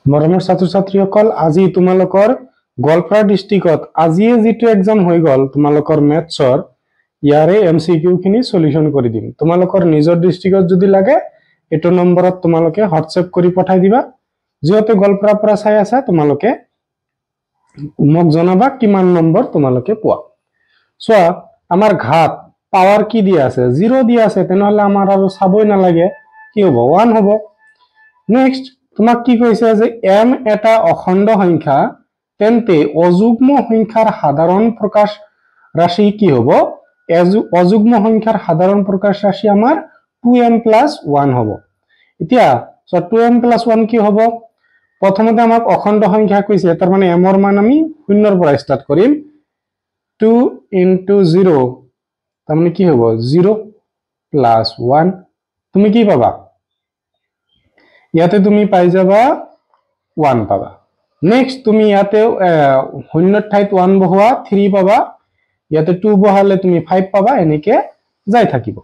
মৰমৰ ছাত্ৰ ছাত্ৰীসকল আজি তোমালোকৰ গোৱালপাৰা ডিস্ট্ৰিক্টত আজিয়ে যেটো এক্সাম হৈ গল তোমালোকৰ মেথছৰ ইয়াৰে এমসিকিউ খিনি সলিউশন কৰি দিম তোমালোকৰ নিজৰ ডিস্ট্ৰিক্টত যদি লাগে এটো নম্বৰত তোমালোকে হোৱাটসঅ্যাপ কৰি পঠাই দিবা যেতে গোৱালপাৰা পৰা চাই আছে তোমালোকে মোক জনাবা কিমান নম্বৰ তোমালোকে পোৱা সো আমাৰ ঘাত পাৱাৰ কি দিয়া আছে 0 দিয়া আছে তেনেহলে আমাৰ আৰু চাবই না লাগে কি হ'ব 1 হ'ব নেক্সট তোমাক কি কৈছে যে m এটা অখণ্ড সংখ্যা তেন্তে অযুগ্ম সংখ্যাৰ সাধাৰণ প্ৰকাশ ৰাশি কি হ'ব অযুগ্ম সংখ্যাৰ সাধাৰণ প্ৰকাশ ৰাশি আমাৰ 2m + 1 হ'ব এতিয়া সো 2m + 1 কি হ'ব প্ৰথমতে আমাক অখণ্ড সংখ্যা কৈছে তাৰ মানে m ৰ মান আমি 0 ৰ পৰা স্টাৰ্ট কৰিম 2 * 0 তাৰ মানে কি হ'ব 0 + 1 তুমি কি পাবা ইয়াতে তুমি পাই যাবা 1 পাবা নেক্সট তুমি ইয়াতে শূন্যৰ ঠাইত 1 বহোৱা 3 পাবা ইয়াতে 2 বহালে তুমি 5 পাবা এনেকে যাই থাকিব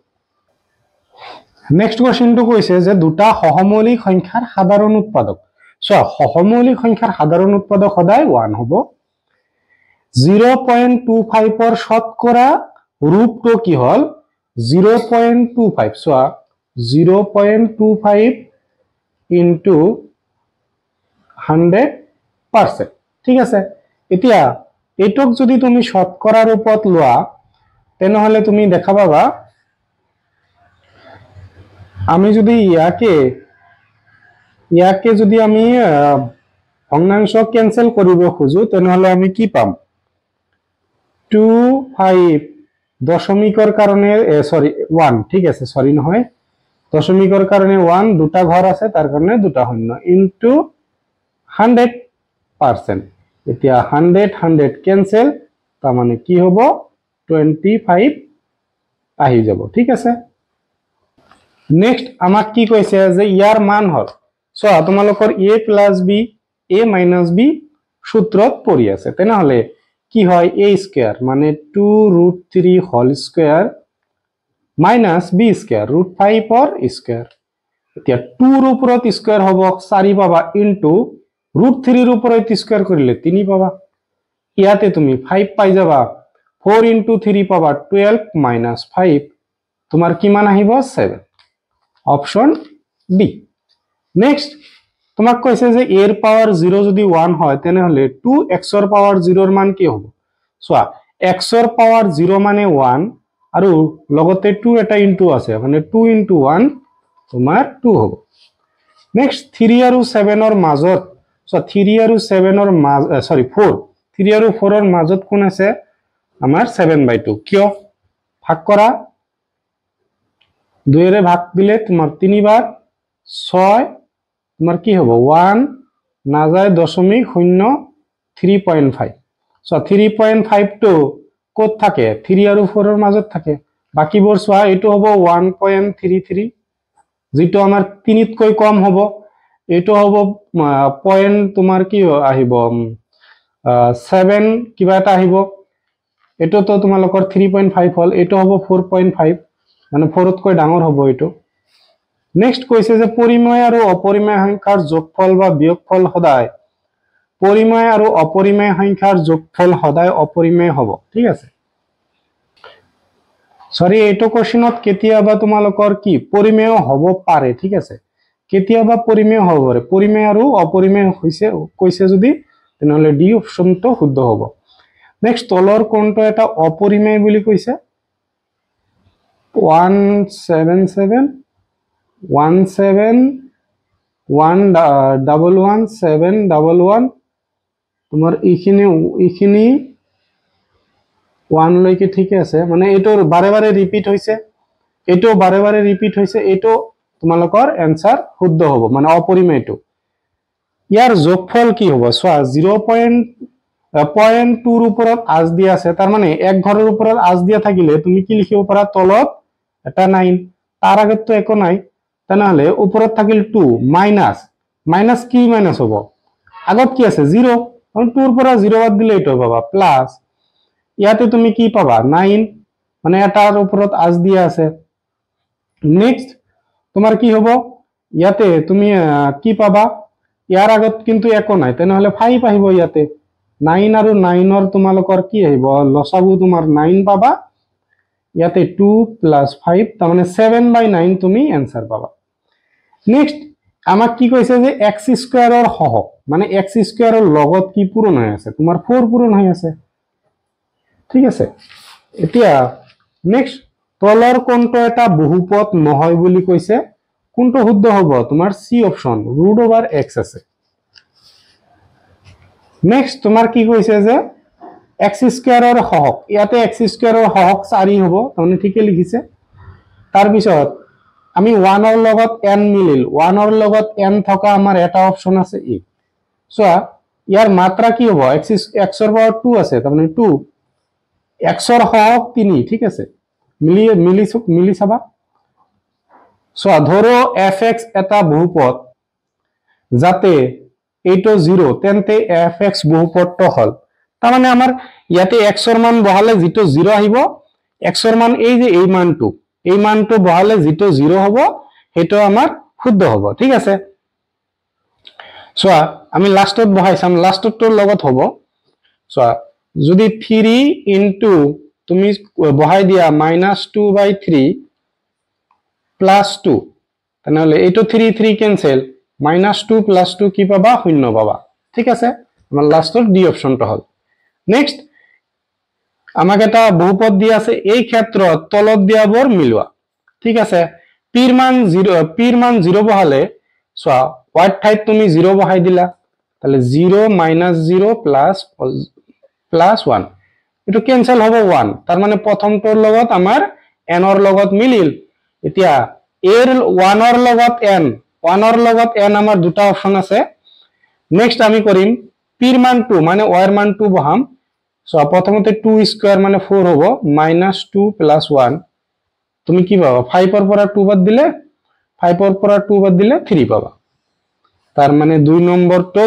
নেক্সট কোৱেশ্চনটো কৈছে যে দুটা সহমৌলিক সংখ্যাৰ সাধাৰণ উৎপাদক সো সহমৌলিক সংখ্যাৰ সাধাৰণ উৎপাদক সদায় 1 হ'ব 0.25 ৰ শতকৰা ৰূপটো কি হল 0.25 সো 0.25 into 100% ঠিক আছে এতিয়া এটক যদি তুমি শতকৰা ৰূপত লোৱা তেনেহলে তুমি দেখা পাবা আমি যদি ইয়াকে যদি আমি ভগ্নাংশ ক্যান্সেল কৰিব খুজো তেনেহলে আমি কি পাম 25 দশমিকৰ কাৰণে সৰি 1 ঠিক আছে সৰি নহয় দশমিকৰ কাৰণে 1 দুটা ঘর আছে তার কারণে দুটা শূন্য ইনটু 100% এতিয়া 100 ক্যান্সেল তার মানে কি হ'ব 25 আহি যাব ঠিক আছে নেক্সট আমাক কি কৈছে যে ইয়াৰ মান হল সো তোমালোকৰ a + b a - b সূত্ৰত পৰি আছে তেনেহলে কি হয় a স্কয়াৰ মানে 2√3 whole square minus b square √5 or square এতিয়া 2 ৰ ওপৰত স্কয়াৰ হ'ব 4 পাবা ইনটু √3 ৰ ওপৰত স্কয়াৰ কৰিলে 3 পাবা ইয়াতে তুমি 5 পাই যাবা 4 * 3 পাবা 12 - 5 তোমাৰ কিমান আহিব 7 অপশন বি নেক্সট তোমাক কৈছে যে a ৰ পাৱাৰ 0 যদি 1 হয় তেনেহলে 2x ৰ পাৱাৰ 0 ৰ মান কি হ'ব সোৱা x ৰ পাৱাৰ 0 মানে 1 আৰু লগতে 2 এটা ইনটু আছে মানে 2 * 1 তোমাৰ 2 হ'ব নেক্সট 3 আৰু 7 ৰ মাজত সো 3 আৰু 7 ৰ মাজ সৰি 4 3 আৰু 4 ৰ মাজত কোন আছে আমাৰ 7/2 কিয় ভাগ কৰা 2 ৰে ভাগ দিলে তোমাৰ 3 বাৰ 6 তোমাৰ কি হ'ব 1 না যায় দশমিক 0 3.5 সো 3.5 টো কত থাকে 3 আৰু 4 ৰ মাজত থাকে বাকিবোৰ সোয়া এটো হ'ব 1.33 যেটো আমাৰ 3 তকৈ কম হ'ব এটো হ'ব পয়েন্ট তোমাৰ কি আহিব 7 কিবা এটা আহিব এটো তো তোমালোকৰ 3.5 হল এটো হ'ব 4.5 মানে 4 তকৈ ডাঙৰ হ'ব এটো নেক্সট কৈছে যে পৰিমেয় আৰু অপৰিমেয় সংখ্যাৰ যোগফল বা বিয়োগফল সদায় পৰিমেয় আৰু অপৰিমেয় সংখ্যাৰ যোগফল সদায় অপৰিমেয় হ'ব ঠিক আছে সৰি এটো কোশ্চেনত কেতিয়াবা তোমালোকৰ কি পৰিমেয় হ'ব পাৰে ঠিক আছে কেতিয়াবা পৰিমেয় হ'ব পাৰে পৰিমেয় আৰু অপৰিমেয় কৈছে যদি তেনেহলে ডি অপশনটো শুদ্ধ হ'ব নেক্সট তলৰ কোনটো এটা অপৰিমেয় বুলি কৈছে 177 711 তোমাৰ এইখিনি 1 লৈকে ঠিক আছে মানে এটো বাৰে বাৰে ৰিপিট হৈছে এটো তোমালোকৰ आंसर শুদ্ধ হ'ব মানে অপৰিমেয়টো ইয়াৰ যোগফল কি হ'ব সোৱা 0.2 ৰ ওপৰত আজ দিয়া আছে তাৰ মানে এক ঘৰৰ ওপৰত আজ দিয়া থাকিলে তুমি কি লিখিব পাৰা তলত এটা 9 তাৰ আগত তো একো নাই তেনেহলে ওপৰত থাকিল 2 মাইনাস কি মাইনাস হ'ব আগত কি আছে 0 আৰু 2 ৰ পৰা 0 বাদ দিলে এটো পাবা প্লাস ইয়াতে তুমি কি পাবা 9 মানে এটাৰ ওপৰত আজ দিয়া আছে নেক্সট তোমাৰ কি হ'ব ইয়াতে তুমি কি পাবা ইয়াৰ আগত কিন্তু একো নাই, তেনেহলে 5 আহিব ইয়াতে। 9 আৰু 9ৰ তোমালোকৰ কি আহিব, লসাগু তোমাৰ 9 পাবা, ইয়াতে 2 + 5 তাৰমানে 7/9 তুমি এনসাৰ পাবা। নেক্সট আমাক কি কৈছে যে x স্কয়াৰৰ হহক, মানে x স্কয়াৰৰ লগত কি পূৰণ হৈ আছে, তোমাৰ 4 পূৰণ হৈ আছে, ঠিক আছে। এতিয়া নেক্সট তলৰ কোনটো এটা বহুপদ নহয় বুলি কৈছে, কোনটো শুদ্ধ হ'ব, তোমাৰ সি অপশন √/x আছে। নেক্সট তোমাৰ কি কৈছে যে x স্কয়াৰৰ হহক, ইয়াতে x স্কয়াৰৰ হহক 4 হ'ব, তাৰমানে ঠিকে লিখিছে। তাৰ পিছত আমি 1ৰ লগত n মিলিল, 1ৰ লগত n থকা আমাৰ এটা অপশন আছে ই। চোৱা ইয়াৰ মাত্ৰা কি হ'ব, x ৰ পাৱাৰ 2 আছে, তাৰমানে 2, x ৰ হহক 3, ঠিক আছে, মিলি চাবা। চোৱা ধৰো fx এটা বহুপদ যাতে এইটো 0, তেন্তে fx বহুপদটো হল, তাৰমানে আমাৰ ইয়াতে x ৰ মান বহালে যেটো 0 আহিব, x ৰ মান এই যে এই মানটো বহালে যেটো 0 হ'ব হেটো আমাৰ শুদ্ধ হ'ব, ঠিক আছে। চোৱা আমি লাষ্টত বহাই চাম, লাষ্টটোৰ লগত হ'ব। চোৱা যদি 3 ইনটু তুমি বহাই দিয়া -2/3 + 2, তেনেহলে এইটো 3 কেনসেল, -2 + 2 কি পাবা, 0 পাবা, ঠিক আছে। আমাৰ লাষ্টৰ ডি অপশনটো হল। নেক্সট আমাক এটা বহুপদ দিয়া আছে, এই ক্ষেত্ৰত তলত দিয়াবোৰ মিলোৱা, ঠিক আছে। পিৰ মান 0 বহালে চোৱা y ঠাইত তুমি 0 বহাই দিলা, তাহলে 0 - 0 + 1, এটো ক্যান্সেল হ'ব 1, তার মানে প্ৰথমটোৰ লগত আমাৰ n ৰ লগত মিলিল। এতিয়া এৰ 1ৰ লগত n আমাৰ দুটা অপশন আছে। নেক্সট আমি কৰিম পিৰ মান 2 মানে y ৰ মান 2 বহাম। সো প্ৰথমতে 2 স্কয়াৰ মানে 4 হ'ব, -2 + 1, তুমি কি পাবা, 5 ৰ পৰা 2 বাদ দিলে 3 পাবা। তাৰ মানে 2 নম্বৰটো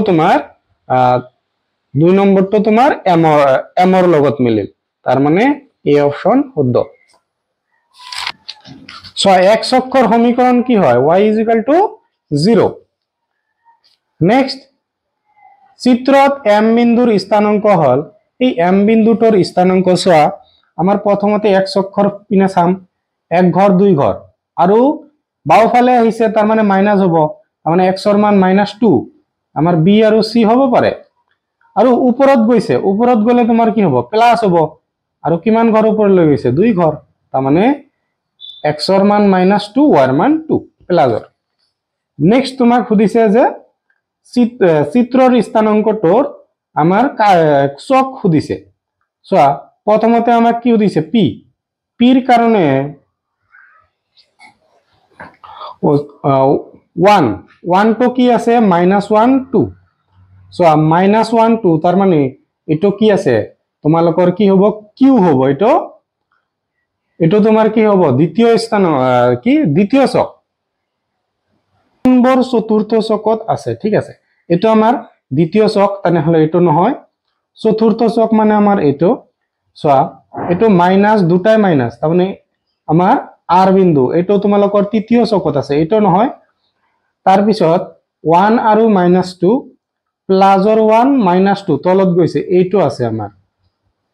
তোমাৰ m ৰ লগত মিলিল, তাৰ মানে এ অপশন শুদ্ধ। সো x অক্ষৰ সমীকৰণ কি হয়, y = 0। নেক্সট চিত্ৰত m বিন্দুৰ স্থানাঙ্ক হল, এই m বিন্দুটোৰ স্থানাঙ্ক চোৱা আমাৰ প্ৰথমতে x অক্ষৰ পিনে চাম, 1 ঘৰ 2 ঘৰ আৰু বাওফালে আহিছে, তাৰ মানে মাইনাস হ'ব, মানে x ৰ মান -2, আমাৰ b আৰু c হ'ব পাৰে। আৰু ওপৰত গৈছে, ওপৰত গলে তোমাৰ কি হ'ব, প্লাস হ'ব, আৰু কিমান ঘৰ ওপৰলৈ গৈছে, 2 ঘৰ, তাৰ মানে x ৰ মান -2, y ৰ মান 2 প্লাসৰ। নেক্সট তোমাক সুধিছে যে চিত্ৰৰ স্থানাঙ্কটোৰ আমাৰ চক সুধিছে। চোৱা প্ৰথমতে আমাক কি সুধিছে, পিৰ কাৰণে 1 টো কি আছে, -1 2, চোৱা -1 2, তাৰ মানে এটো কি আছে, তোমালোকৰ কি হ'ব, কিউ হ'ব, এটো তোমাৰ কি হ'ব, দ্বিতীয় স্থান, কি দ্বিতীয় চক, নম্বৰ চতুৰ্থ চকত আছে, ঠিক আছে। এটো আমাৰ দ্বিতীয় চক, তেনেহলে এটো নহয়। চতুৰ্থ চক মানে আমাৰ এটো, চোৱা এটো মাইনাস, দুটাই মাইনাস, তাৰ মানে আমাৰ r বিন্দু, এটো তোমালোকৰ তৃতীয় চকত আছে, এটো নহয়। তাৰ পিছত 1 আৰু -2 প্লাসৰ 1 -2 তলত গৈছে, এইটো আছে আমাৰ।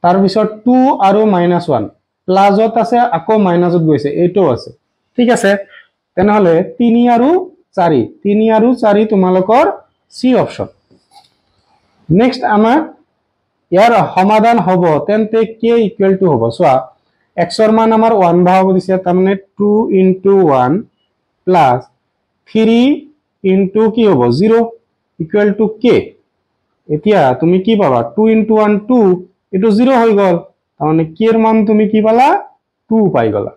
তাৰ পিছত 2 আৰু -1 প্লাসত আছে, আকৌ মাইনাসত গৈছে, এইটো আছে, ঠিক আছে। তেনেহলে 3 আৰু 4 তোমালোকৰ সি অপশন। নেক্সট আমাৰ ইয়াৰ সমাধান হ'ব, তেন্তে k = হ'ব, চোৱা x ৰ মান আমাৰ 1 বহাব দিছে, তাৰ মানে 2 × 1 + 3 × কি হ'ব, 0 = k। এতিয়া তুমি কি পাবা, 2 × 1 2, এটো 0 হৈ গল, তাৰ মানে k ৰ মান তুমি কি পালা, 2 পাই গলা।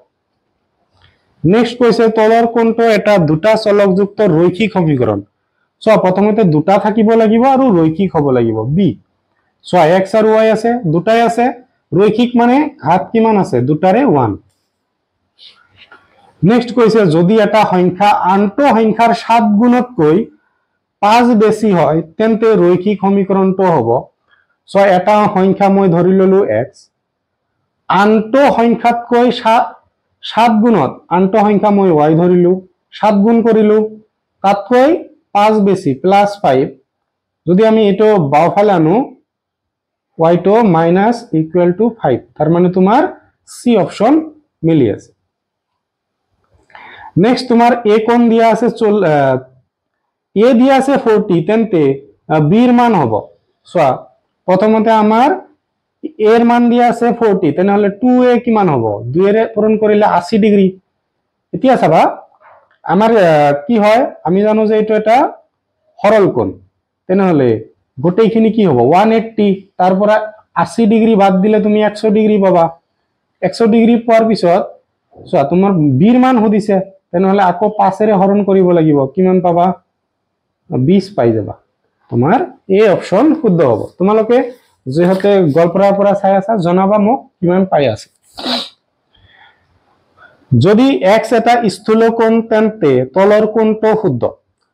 নেক্সট কৈছে তলৰ কোনটো এটা দুটা চলকযুক্ত ৰৈখিক সমীকৰণ। চোৱা প্ৰথমতে দুটা থাকিব লাগিব আৰু ৰৈখিক হ'ব লাগিব, বি। চোৱা x আৰু y আছে, দুটাই আছে, ৰৈখিক মানে ঘাত কিমান আছে, দুটাৰে 1। নেক্সট কৈছে যদি এটা সংখ্যা আনটো সংখ্যাৰ 7 গুণতকৈ 5 বেছি হয়, তেন্তে ৰৈখিক সমীকৰণটো হ'ব। চোৱা এটা সংখ্যা মই ধৰি ললো x, আনটো সংখ্যাতকৈ 7 গুণত, আনটো সংখ্যা মই y ধৰিলো, 7 গুণ কৰিলো, তাতকৈ 5 বেশি +5 যদি আমি এটো বাওফালে আনো y to minus equal to 5 তার মানে তোমার সি অপশন মিলি আছে নেক্সট তোমার a কোণ দিয়া আছে a দিয়া আছে 40 তেনতে b এর মান হবে সো প্রথমতে আমার a এর মান দিয়া আছে 40 তেনে হলে 2a কি মান হবে 2 এর পূরণ করিলে 80 ডিগ্রি এতিয়া চাবা আমার কি হয় আমি জানো যে এটা সরল কোণ তেনে হলে গোটেইখিনি কি হবে 180 তারপর 80 ডিগ্রি বাদ দিলে তুমি 100 ডিগ্রি পাবা 100 ডিগ্রি পাওয়ার পিছত সো তোমার b এর মান হদিছে তেনে হলে আকো 5 এর হরণ কৰিব লাগিব কিমান পাবা 20 পাই যাবা তোমাৰ এ অপশন শুদ্ধ হ'ব তোমালোকে যেহতে গল্পৰাৰ পৰা চাই আছা জনাবা মোক কিমান পাই আছে যদি x এটা স্থূলকোণ তেন্তে তলৰ কোণটো শুদ্ধ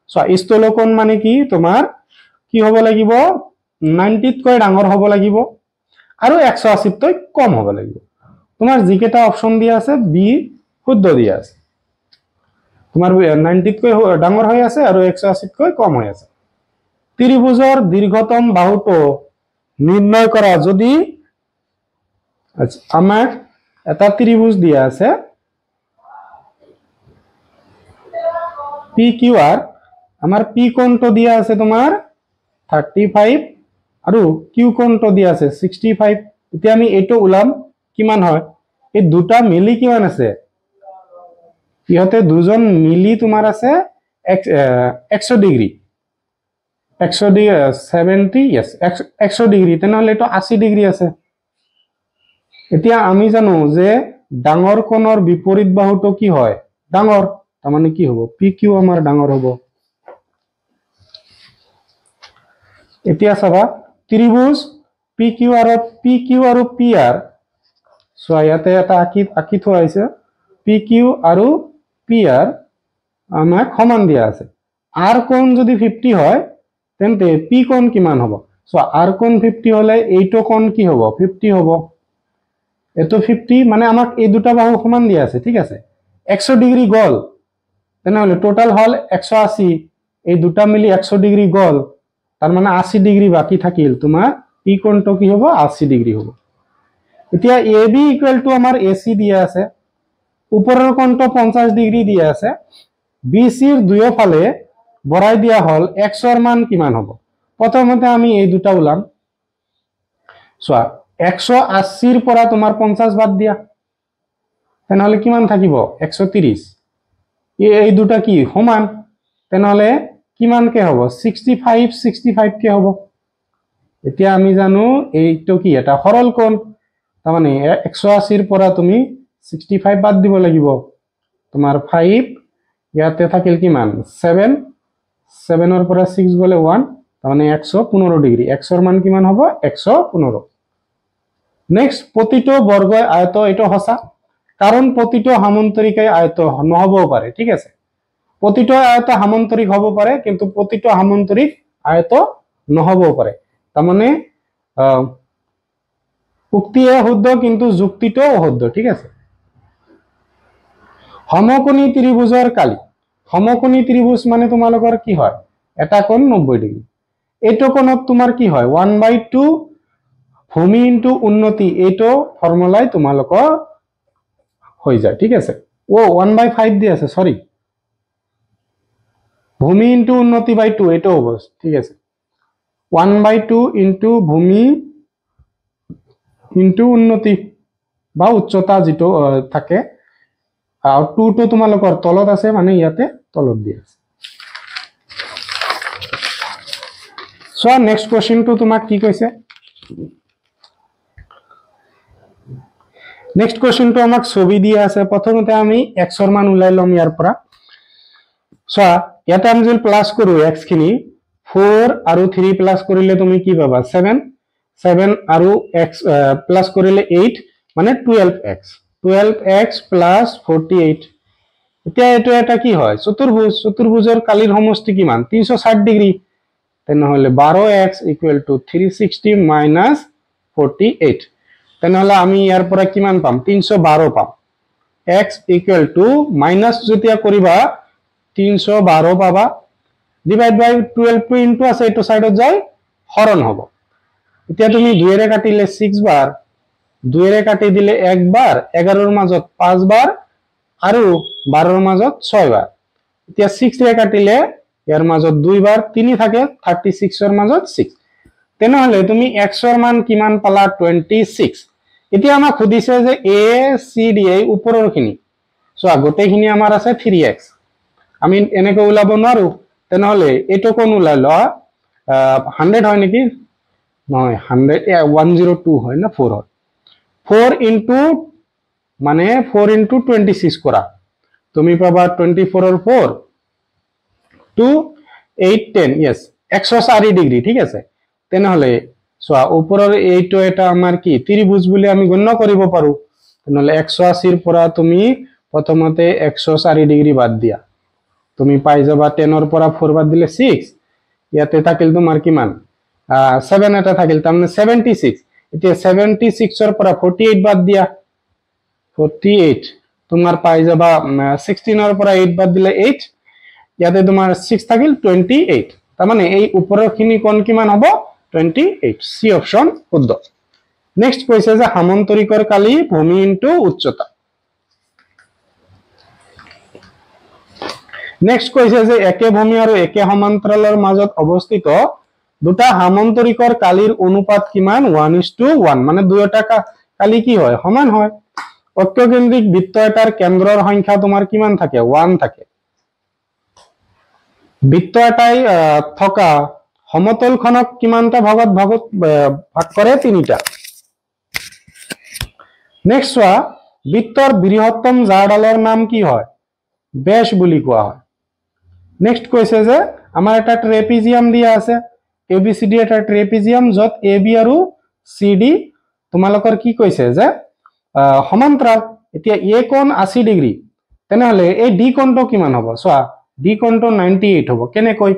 সো স্থূলকোণ মানে কি তোমাৰ কি হ'ব লাগিব 90 তকৈ ডাঙৰ হ'ব লাগিব আৰু 180 তকৈ কম হ'ব লাগিব তোমার যিকেটা অপশন দিয়া আছে বি শুদ্ধ দিয়া আছে তোমার 90 তকৈ ডাঙৰ হৈ আছে আৰু 180 তকৈ কম হৈ আছে ত্ৰিভুজৰ দীৰ্ঘতম বাহুটো নির্ণয় করা যদি আচ্ছা আমার এটা ত্রিভুজ দিয়া আছে PQR আমার P কোণটো দিয়া আছে তোমার 35 আৰু Q কোণটো দিয়া আছে 65 এতিয়া আমি এটো উলাম কিমান হয় এই দুটা মিলি কিমান আছে ইহতে দুজন মিলি তোমার আছে 100 ডিগ্রি 100 ডিগ্রি 70 यस 100 ডিগ্রি তেনে হলে এটা 80 ডিগ্রি আছে এতিয়া আমি জানো যে ডাঙৰ কোণৰ বিপৰীত বাহুটো কি হয় ডাঙৰ তাৰ মানে কি হ'ব PQ আমাৰ ডাঙৰ হ'ব এতিয়া চাবা ত্ৰিভুজ PQ আৰু PR সো ইয়াতে এটা আকি থোৱা আছে PQ আৰু PR আমাৰ সমান দিয়া আছে R কোণ যদি 50 হয় তেন্তে P কোণ কিমান হ'ব সো R কোণ 50 হলে এইটো কোণ কি হ'ব 50 হ'ব এটো 50 মানে আমাক এই দুটা বাহু সমান দিয়া আছে ঠিক আছে 100 ডিগ্রি গল তেনে হলে টোটাল হল 180 এই দুটা মিলি 100 ডিগ্রি গল তার মানে 80 ডিগ্রি বাকি থাকিল তোমার P কোণটো কি হ'ব 80 ডিগ্রি হ'ব এতিয়া AB ইকুয়াল টু আমার AC দিয়া আছে উপরের কোণটো 50 ডিগ্রি দিয়া আছে BC এর দুয়ো ফালে বড়াই দিয়া হল x এর মান কিমান হ'ব প্রথমতে আমি এই দুটা উলাম সো 180 এর পৰা তোমার 50 বাদ দিয়া তেনে হলে কিমান থাকিব 130 এই দুটা কি সমান তেনে হলে কিমান কে হ'ব 65 কে হ'ব এতিয়া আমি জানো এইটো কি এটা সরল কোণ তার মানে 180 এর পৰা তুমি 65 বাদ দিব লাগিব তোমাৰ 5 ইয়াতে থাকিল কিমান 7 এৰ পৰা 6 গলে 1 তার মানে 115 ডিগ্রি x এর মান কিমান হ'ব 115 নেক্সট প্রতিটো বর্গ আয়ত এটা হসা কারণ প্রতিটো সামান্তরিকাই আয়ত নহবও পারে ঠিক আছে প্রতিটো আয়ত সামান্তরিক হব পারে কিন্তু প্রতিটো সামান্তরিক আয়ত নহবও পারে তার মানে উক্তিয়ে শুদ্ধ কিন্তু যুক্তিটাও শুদ্ধ ঠিক আছে সমকোণী ত্ৰিভুজৰ কালি সমকোণী ত্ৰিভুজ মানে তোমালোকৰ কি হয় এটা কোণ 90 ডিগ্ৰি এইটো কোণত তোমাৰ কি হয় 1/2 ভূমি ইনটু উন্নতি এইটো ফৰ্মুলাই তোমালোকৰ হৈ যায় ঠিক আছে ও 1/5 দি আছে সরি ভূমি ইনটু উন্নতি বাই 2 এইটো হ'ব ঠিক আছে 1/2 ইনটু ভূমি ইনটু উন্নতি বা উচ্চতা যেটো থাকে আর 2 তো তোমালোকৰ তলত আছে মানে ইয়াতে তলত দি আছে সো নেক্সট কোশ্চেন তো তোমাক কি কৈছে নেক্সট কোশ্চেন তো আমাক ছবি দিয়া আছে প্রথমতে আমি x এর মান উলাই লম ইয়াৰ পৰা সো ইয়াতে আমি যদি প্লাস কৰো x খিনি 4 আৰু 3 প্লাস কৰিলে তুমি কি পাবা 7 আৰু x প্লাস কৰিলে 8 মানে 12x প্লাস 48 এতিয়া এটো এটা কি হয় চতুৰ্ভুজৰ কালিৰ সমষ্টি কিমান 360 ডিগ্ৰি তেনহলে 12x = 360 minus 48 তেনহলে আমি ইয়াৰ পৰা কিমান পাম 312 পাম x = মাইনাস যেতিয়া কৰিবা 312 পাবা ডিভাইড বাই 12 টু ইনটু আছে এইটো সাইডত যায় হরণ হ'ব এতিয়া তুমি 2 এৰে কাটিলে 6 বাৰ 2 এৰে কাটি দিলে 1 বাৰ 11 ৰ মাজত 5 বাৰ আৰু 12 ৰ মাজত 6 বাৰ এতিয়া 6 ৰে কাটিলে ইয়াৰ মাজত 2 বাৰ 3 থাকে 36 ৰ মাজত 6 তেনেহলে তুমি x ৰ মান কিমান পালা 26 এতিয়া আমাক খুদিছে যে a c d এই ওপৰৰ খিনি সো আগতেখিনি আমাৰ আছে 3x আমি এনেকৈ উলাব নোৱাৰো তেনেহলে এটো কোন উলাল 100 হয় নেকি নহয় 100 102 হয় না 4 হয় 4 ইনটু মানে 4 ইনটু 26 করা তুমি পাবা 24 এর 4 2 8 10 यस 104 ডিগ্রি ঠিক আছে তেনেহলে সোয়া উপৰৰ এইটো এটা আমাৰ কি ত্ৰিভুজ বুলি আমি গণ্য কৰিব পাৰো তেনেহলে 180 ৰ পৰা তুমি প্ৰথমতে 104 ডিগ্ৰি বাদ দিয়া তুমি পাই যাবা 10 ৰ পৰা 4 বাদ দিলে 6 ইয়াতে থাকিল তোমাৰ কিমান 7 এটা থাকিল তাৰমানে 76 এতিয়া 76 ৰ পৰা 48 বাদ দিয়া 48 তোমাৰ পাই যাবা 16 ৰ পৰা 8 বাদ দিলে 8 ইয়াতে তোমাৰ 6 থাকিল 28 তাৰমানে এই ওপৰৰ খিনি কোন কিমান হ'ব 28 সি অপশন শুদ্ধ নেক্সট কৈছে যে সামন্তৰিকৰ কালি ভূমি ইনটু উচ্চতা নেক্সট কৈছে যে একে ভূমি আৰু একে সমান্তৰালৰ মাজত অৱস্থিত দুটা সামন্তৰিকৰ কালিৰ অনুপাত কিমান 1:1 মানে দুয়োটা কালি কি হয় সমান হয় অক্ষকেন্দ্ৰিক বৃত্ত এটাৰ কেন্দ্ৰৰ সংখ্যা তোমাৰ কিমান থাকে 1 থাকে বৃত্ত এটাই থকা সমতলখনক কিমানটা ভাগত ভাগ কৰে তিনিটা নেক্সট চোৱা বৃত্তৰ বৃহত্তম জাৰডালৰ নাম কি হয় বেশ বুলি কোৱা হয় নেক্সট কৈছে যে আমাৰ এটা ট্ৰেপিজিয়াম দিয়া আছে ABCD এটা ট্ৰেপিজিয়াম যত AB আৰু CD তোমালোকৰ কি কৈছে যে সমান্তৰাল এতিয়া A কোণ 80 ডিগ্ৰী তেনেহলে এই D কোণটো কিমান হ'ব চোৱা D কোণটো 98 হ'ব কেনেকৈ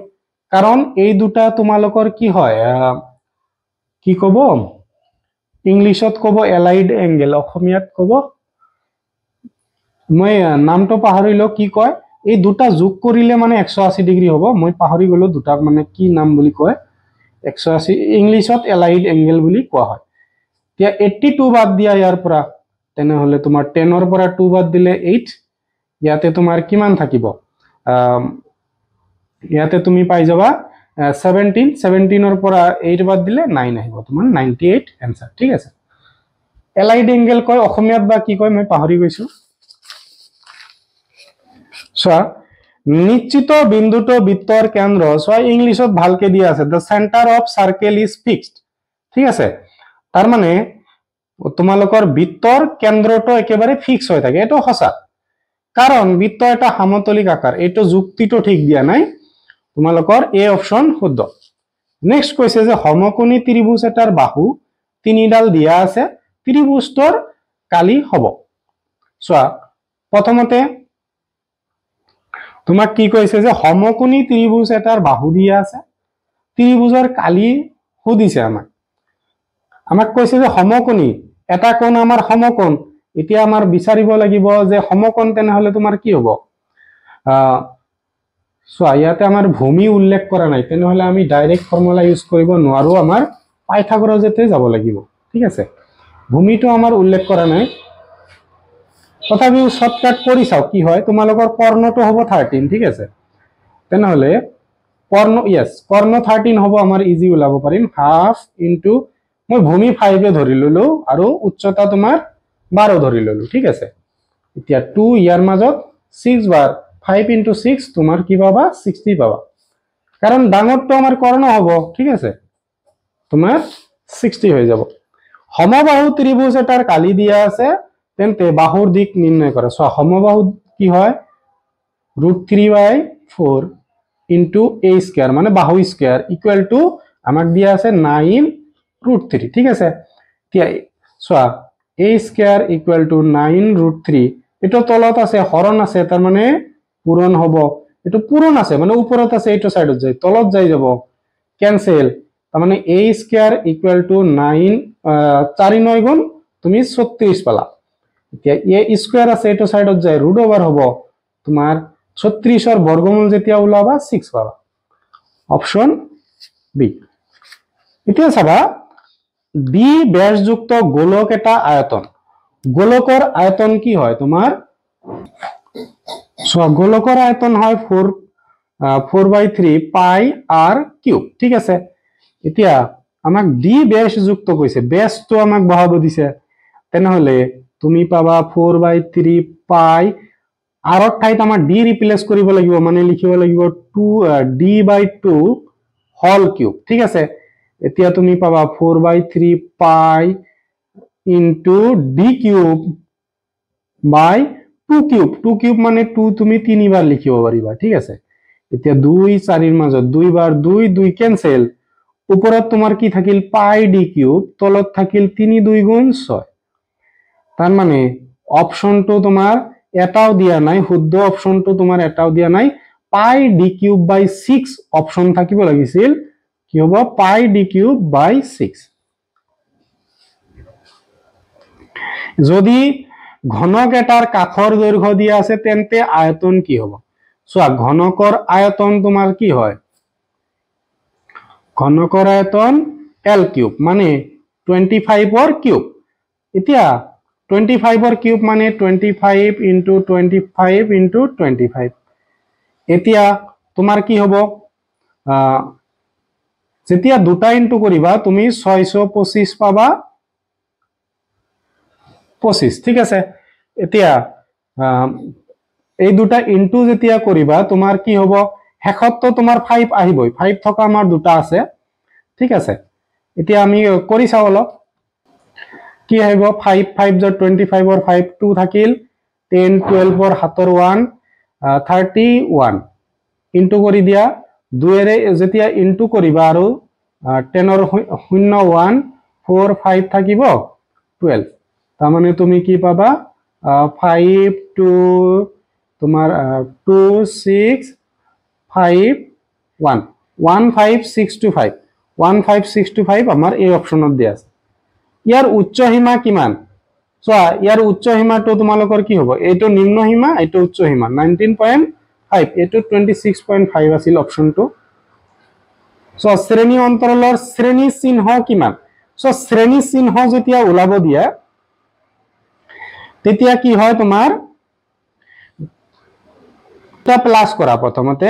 কাৰণ এই দুটা তোমালোকৰ কি হয় কি কব ইংলিশত কব এলাইড এংগেল অসমীয়াত কব মই নামটো পাহৰিলো কি কয় এই দুটা যোগ কৰিলে মানে 180 ডিগ্ৰী হ'ব মই পাহৰি গলো দুটা মানে কি নাম বুলি কয় 180 ইংলিশত এলাইড এংগেল বুলি কোৱা হয় এতিয়া 82 বাদ দিয়া ইয়াৰ পৰা তেনেহলে তোমাৰ 10 ৰ পৰা 2 বাদ দিলে 8 ইয়াতে তোমাৰ কিমান থাকিব ইয়াতে তুমি পাই যাবা 17 ৰ পৰা 8 বাদ দিলে 9 আহিব তোমাৰ 98 आंसर ঠিক আছে এলাইড এংগেল কয় অসমীয়াত বা কি কয় মই পাহৰি গৈছো সোয়া নিশ্চিত বিন্দুটো বৃত্তৰ কেন্দ্ৰ সোয়া ইংলিশত ভালকে দিয়া আছে the center of circle is fixed ঠিক আছে তাৰ মানে তোমালোকৰ বৃত্তৰ কেন্দ্ৰটো একেবাৰে ফিক্স হৈ থাকে এটো সঁচা কাৰণ বৃত্ত এটা সমতলিক আকাৰ এটো যুক্তিটো ঠিক দিয়া নাই তোমালোকৰ এ অপশন শুদ্ধ নেক্সট কৈছে যে সমকোণী ত্ৰিভুজ এটাৰ বাহু তিনিডাল দিয়া আছে ত্ৰিভুজটোৰ কালি হ'ব সোয়া প্ৰথমতে তোমাক কি কৈছে যে সমকোণী ত্ৰিভুজ এটাৰ বাহু দিয়া আছে ত্ৰিভুজৰ কালি সুধিছে আমাক কৈছে যে সমকোণী এটা কোণ আমাৰ সমকোণ এতিয়া আমাৰ বিচাৰিব লাগিব যে সমকোণ তেনেহলে তোমাৰ কি হ'ব সোয়া ইয়াতে আমাৰ ভূমি উল্লেখ কৰা নাই তেনেহলে আমি ডাইৰেক্ট ফৰ্মুলা ইউজ কৰিব নোৱাৰো আমাৰ পাইথাগোৰাছতে যাব লাগিব ঠিক আছে ভূমিটো আমাৰ উল্লেখ কৰা নাই তথাপিও শৰ্টকাট কৰি চাও কি হয় তোমালোকৰ কৰ্ণটো হ'ব 13 ঠিক আছে তেনেহলে কৰ্ণ यस কৰ্ণ 13 হ'ব আমাৰ ইজি উলাব পাৰিম হাফ ইনটু মই ভূমি 5 এ ধৰি ললো আৰু উচ্চতা তোমাৰ 12 ধৰি ললো ঠিক আছে এতিয়া 2 ইয়াৰ মাজত 6 বাৰ 5 ইনটু 6 তোমাৰ কি পাবা 60 পাবা কাৰণ ডাঙৰটো আমাৰ কৰ্ণ হ'ব ঠিক আছে তোমাৰ 60 হৈ যাব সমবাহু ত্ৰিভুজ এটাৰ কালি দিয়া আছে তেন্তে বাহুৰ দিক নিৰ্ণয় কৰা সো সমবাহু কি হয় √3/4 ইনটু a স্কয়ার মানে বাহু স্কয়ার ইকুয়াল টু আমাক দিয়া আছে 9√3 ঠিক আছে এতিয়া so a square equal to 9√3 এটো তলত আছে হৰণ আছে তাৰ মানে পূৰণ হ'ব এটো পূৰণ আছে মানে ওপৰত আছে এটো সাইডত যায় তলত যাই যাব ক্যান্সেল তাৰ মানে a স্কয়ার ইকুয়াল টু 9 4 9 গুণ তুমি 36 পালা এতিয়া a স্কয়ার আছে এটো সাইডত যায় √ওভাৰ হ'ব তোমাৰ 36 ৰ বৰ্গমূল যেতিয়া উলাবা 6 পাবা অপশন বি। এতিয়া চাবা ডি ব্যাসযুক্ত গোলক এটা আয়তন, গোলকৰ আয়তন কি হয় তোমাৰ, গোলকৰ আয়তন হয় 4/3 পাই আর কিউব, ঠিক আছে। এতিয়া আমাক ডি ব্যাসযুক্ত কৈছে, ব্যাসটো আমাক বহাব দিছে, তেনেহলে তুমি পাবা 4/3 পাই, আৰৰ ঠাইত আমাৰ ডি ৰিপ্লেস কৰিব লাগিব, মানে লিখিব লাগিব 2d/2 হোল কিউব, ঠিক আছে। এতিয়া তুমি পাবা 4/3 পাই ইনটু ডি কিউব বাই 2 কিউব, 2 কিউব মানে 2 তুমি 3 বাৰ লিখিব পাৰিবা, ঠিক আছে। এতিয়া 2 4 মাজত 2 বাৰ 2 2 কেনসেল, ওপৰত তোমাৰ কি থাকিল পাই ডি কিউব, তলত থাকিল 3 2 গুণ 6। তার মানে অপশনটো তোমাৰ এটাও দিয়া নাই, শুদ্ধ অপশনটো তোমাৰ এটাও দিয়া নাই, পাই ডি কিউব বাই 6 অপশন থাকিব লাগিছিল, কি হ'ব পাই ডি কিউব বাই 6। যদি ঘনক এটাৰ কাষৰ দৈৰ্ঘ্য দিয়া আছে তেন্তে আয়তন কি হ'ব, চোৱা ঘনকৰ আয়তন তোমাৰ কি হয়, ঘনকৰ আয়তন এল কিউব মানে 25 কিউব। এতিয়া 25 কিউব মানে 25 ইনটু 25 ইনটু 25। এতিয়া তোমাৰ কি হ'ব, যেতিয়া দুটা ইনটু কৰিবা তুমি 625 পাবা 25, ঠিক আছে। এতিয়া এই দুটা ইনটু যেতিয়া কৰিবা তোমাৰ কি হ'ব, শেষতটো তোমাৰ 5 আহিবই, 5 থকা আমাৰ দুটা আছে, ঠিক আছে। এতিয়া আমি কৰি চাও অলপ, কি আহিব 5 5 25 ৰ 5 2 থাকিল, 10 12 ৰ 7 ৰ 1 31 ইনটু কৰি দিয়া, 2 এৰে যেতিয়া ইনটু কৰিবা আৰু 10 ৰ 0 1 4 5 থাকিব 12, তাৰ মানে তুমি কি পাবা 5 2 তোমাৰ 2 6 5 1 15625 15625 আমাৰ এই অপশনত দিয়া আছে। ইয়াৰ উচ্চ সীমা কিমান, চোৱা ইয়াৰ উচ্চ সীমাটো তোমালোকৰ কি হ'ব, এইটো নিম্ন সীমা এইটো উচ্চ সীমা 19.5, এইটো 26.5 আছিল অপশনটো। চোৱা শ্ৰেণী অন্তৰালৰ শ্ৰেণী চিহ্ন কিমান, চোৱা শ্ৰেণী চিহ্ন যেতিয়া ওলাব দিয়ে তেতিয়া কি হয় তোমাৰ দুটা প্লাস কৰা, প্ৰথমতে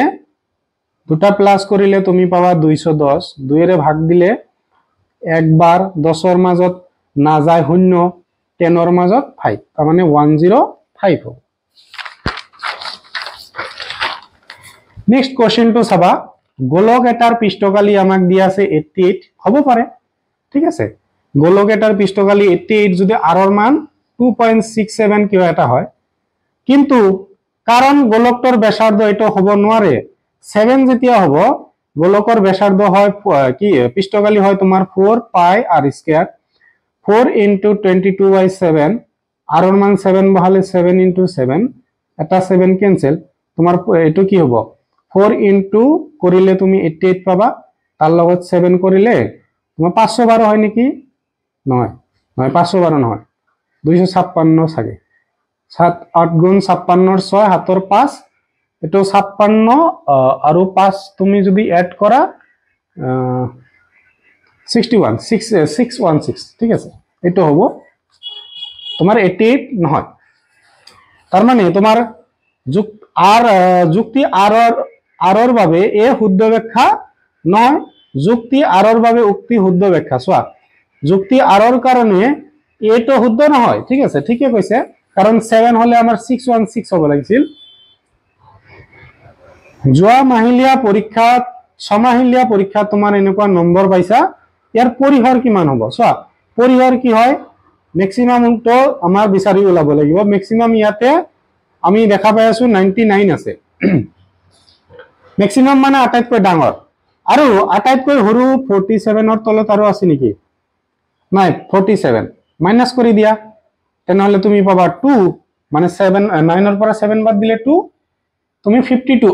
দুটা প্লাস কৰিলে তুমি পাবা 210, 2 এৰে ভাগ দিলে একবাৰ, 10 ৰ মাজত নাযায় 0, 10 ৰ মাজত 5, তাৰ মানে 105 হ'ব। নেক্সট কোৱেশ্চনটো চাবা, গোলক এটাৰ পৃষ্ঠকালি আমাক দিয়া আছে 88 হ'ব পাৰে, ঠিক আছে। গোলক এটাৰ পৃষ্ঠকালি 88 যদি r ৰ মান 2.67 কিবা এটা হয়, কিন্তু কাৰণ গোলকটোৰ ব্যাসাৰ্ধ এটা হ'ব নোৱাৰে, 7 যেতিয়া হ'ব গোলকৰ ব্যাসাৰ্ধ হয় কি পৃষ্ঠকালি হয় তোমাৰ 4 পাই r স্কয়াৰ, 4 ইনটু 22/7, r ৰ মান 7 বহালে 7 ইনটু 7, এটা 7 কেনসেল, তোমাৰ এটো কি হ'ব 4 ইনটু কৰিলে তুমি 88 পাবা, তাৰ লগত 7 কৰিলে তোমাৰ 512 হয় নেকি, নহয় নহয় 512 নহয় 256 চাগে, 7 8 গুণ 56 6 7 ৰ 5, এটো 56 আৰু 5 তুমি যদি এড কৰা 61 616, ঠিক আছে, এটো হ'ব তোমাৰ 88 নহয়। তাৰ মানে তোমাৰ যুক্তি r ৰ বাবে এ শুদ্ধ ব্যাখ্যা নহয়, যুক্তি r ৰ বাবে উক্তি শুদ্ধ ব্যাখ্যা। চোৱা যুক্তি r ৰ কাৰণে এটো শুদ্ধ নহয়, ঠিক আছে, ঠিকে কৈছে, কাৰণ 7 হলে আমাৰ 616 হ'ব লাগিছিল। যোৱা মাহিলীয়া পৰীক্ষাত ছমাহিলীয়া পৰীক্ষাত তোমাৰ এনেকুৱা নম্বৰ পাইছা, ইয়াৰ পৰিহৰ কিমান হ'ব, চোৱা পৰিহৰ কি হয়, ম্যাক্সিমামটো আমাৰ বিচাৰি ওলাব লাগিব, ম্যাক্সিমাম ইয়াতে আমি দেখা পাই আছো 99 আছে, ম্যাক্সিমাম মানে আটাইতকৈ ডাঙৰ, আৰু আটাইতকৈ সৰু 47 ৰ তলত আৰু আছে নেকি, নাই 47, মাইনাস কৰি দিয়া, তেনেহলে তুমি পাবা 2, মানে 7 9 ৰ পৰা 7 বাদ দিলে 2, তুমি 52,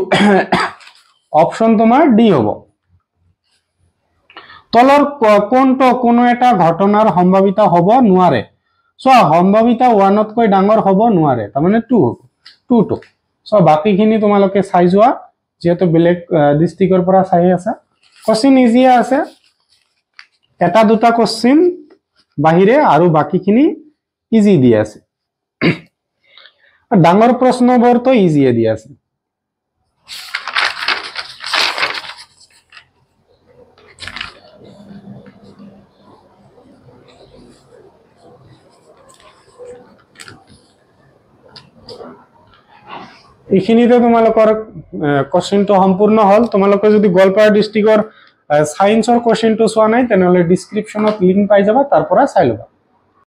অপশন তোমাৰ ডি হ'ব। তলৰ কোনটো কোনো এটা ঘটনাৰ সম্ভাৱিতা হ'ব নোৱাৰে, চোৱা সম্ভাৱিতা 1 তকৈ ডাঙৰ হ'ব নোৱাৰে, তাৰ মানে 2 হ'ব, 2 চোৱা বাকিখিনি তোমালোকে চাই যোৱা, যেহেতু বেলেগ ডিস্ট্ৰিক্টৰ পৰা চাই আছে কোশ্চেন ইজি আছে এটা দুটা কোশ্চেন বাহিৰে আৰু বাকিখিনি ইজি দি আছে ডাঙৰ প্ৰশ্নবোৰ তো ইজিয়ে দি আছে এইখিনিতে তোমালোকৰ কোশ্চেনটো সম্পূৰ্ণ হল তোমালোকে যদি গোৱালপাৰা ডিস্ট্ৰিক্টৰ সায়েন্সৰ কোশ্চেনটো চোৱা নাই তেনেহলে ডেসক্ৰিপশনত লিংক পাই যাবা তাৰ পৰা চাই লবা